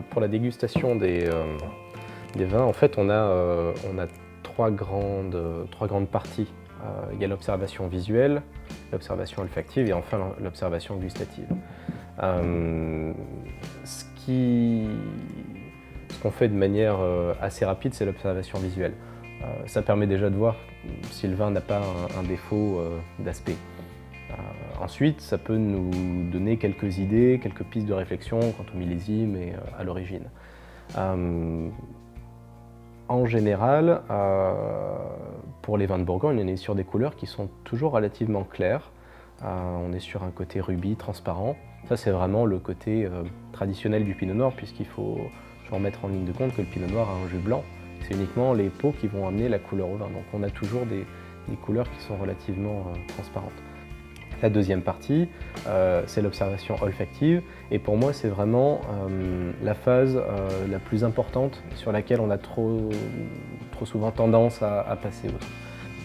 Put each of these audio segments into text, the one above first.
pour la dégustation des vins, en fait, on a trois grandes parties. Il y a l'observation visuelle, l'observation olfactive et enfin l'observation gustative. Ce qu'on fait de manière assez rapide, c'est l'observation visuelle. Ça permet déjà de voir si le vin n'a pas un défaut d'aspect. Ensuite, ça peut nous donner quelques idées, quelques pistes de réflexion quant au millésime et à l'origine. En général, pour les vins de Bourgogne, on est sur des couleurs qui sont toujours relativement claires. On est sur un côté rubis, transparent. Ça, c'est vraiment le côté traditionnel du Pinot Noir, puisqu'il faut remettre en ligne de compte que le Pinot Noir a un jus blanc. C'est uniquement les peaux qui vont amener la couleur au vin. Donc on a toujours des couleurs qui sont relativement transparentes. La deuxième partie, c'est l'observation olfactive. Et pour moi, c'est vraiment la phase la plus importante sur laquelle on a trop souvent tendance à passer aussi.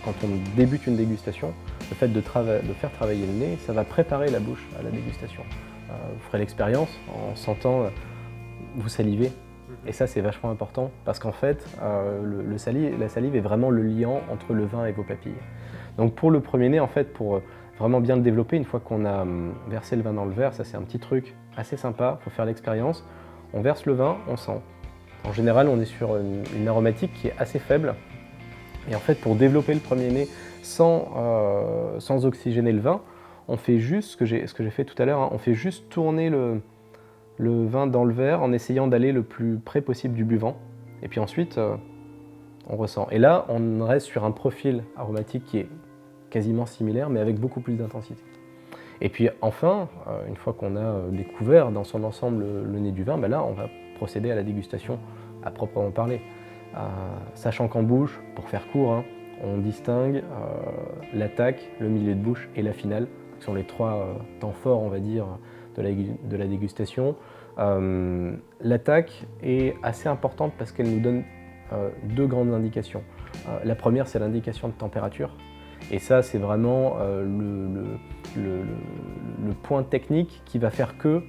Quand on débute une dégustation, le fait de faire travailler le nez, ça va préparer la bouche à la dégustation. Vous ferez l'expérience en sentant, vous salivez. Et ça, c'est vachement important parce qu'en fait, la salive est vraiment le liant entre le vin et vos papilles. Donc pour le premier nez, en fait, pour vraiment bien le développer, une fois qu'on a versé le vin dans le verre, ça c'est un petit truc assez sympa, il faut faire l'expérience. On verse le vin, on sent. En général, on est sur une aromatique qui est assez faible. Et en fait, pour développer le premier nez sans oxygéner le vin, on fait juste ce que j'ai fait tout à l'heure, hein, on fait juste tourner le vin dans le verre en essayant d'aller le plus près possible du buvant. Et puis ensuite, on ressent. Et là, on reste sur un profil aromatique qui est quasiment similaire, mais avec beaucoup plus d'intensité. Et puis enfin, une fois qu'on a découvert dans son ensemble le nez du vin, ben là, on va procéder à la dégustation à proprement parler. Sachant qu'en bouche, pour faire court, hein, on distingue l'attaque, le milieu de bouche et la finale, qui sont les trois temps forts, on va dire, de la dégustation. L'attaque est assez importante parce qu'elle nous donne deux grandes indications. La première, c'est l'indication de température. Et ça, c'est vraiment le point technique qui va faire que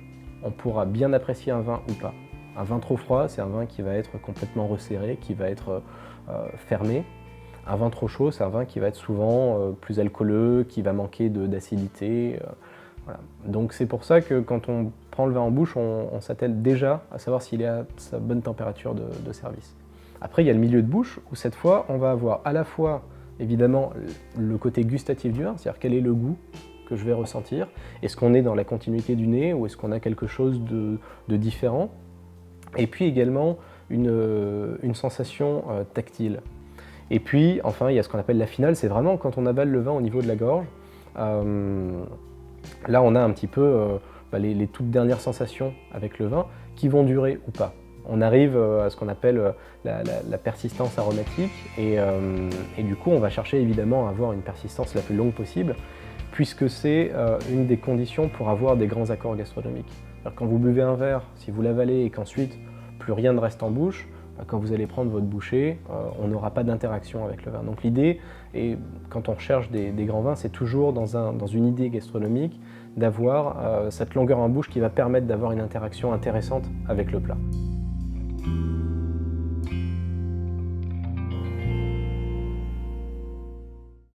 on pourra bien apprécier un vin ou pas. Un vin trop froid, c'est un vin qui va être complètement resserré, qui va être fermé. Un vin trop chaud, c'est un vin qui va être souvent plus alcooleux, qui va manquer d'acidité. Voilà. Donc c'est pour ça que quand on prend le vin en bouche, on s'attelle déjà à savoir s'il est à sa bonne température de service. Après, il y a le milieu de bouche, où cette fois, on va avoir à la fois évidemment le côté gustatif du vin, c'est-à-dire quel est le goût que je vais ressentir. Est-ce qu'on est dans la continuité du nez ou est-ce qu'on a quelque chose de différent? Et puis également une sensation tactile. Et puis enfin, il y a ce qu'on appelle la finale, c'est vraiment quand on avale le vin au niveau de la gorge. Là, on a un petit peu les toutes dernières sensations avec le vin qui vont durer ou pas. On arrive à ce qu'on appelle la persistance aromatique et du coup on va chercher évidemment à avoir une persistance la plus longue possible puisque c'est une des conditions pour avoir des grands accords gastronomiques. Alors, quand vous buvez un verre, si vous l'avalez et qu'ensuite plus rien ne reste en bouche, quand vous allez prendre votre bouchée, on n'aura pas d'interaction avec le vin. Donc l'idée, et quand on cherche des grands vins, c'est toujours dans une idée gastronomique d'avoir cette longueur en bouche qui va permettre d'avoir une interaction intéressante avec le plat.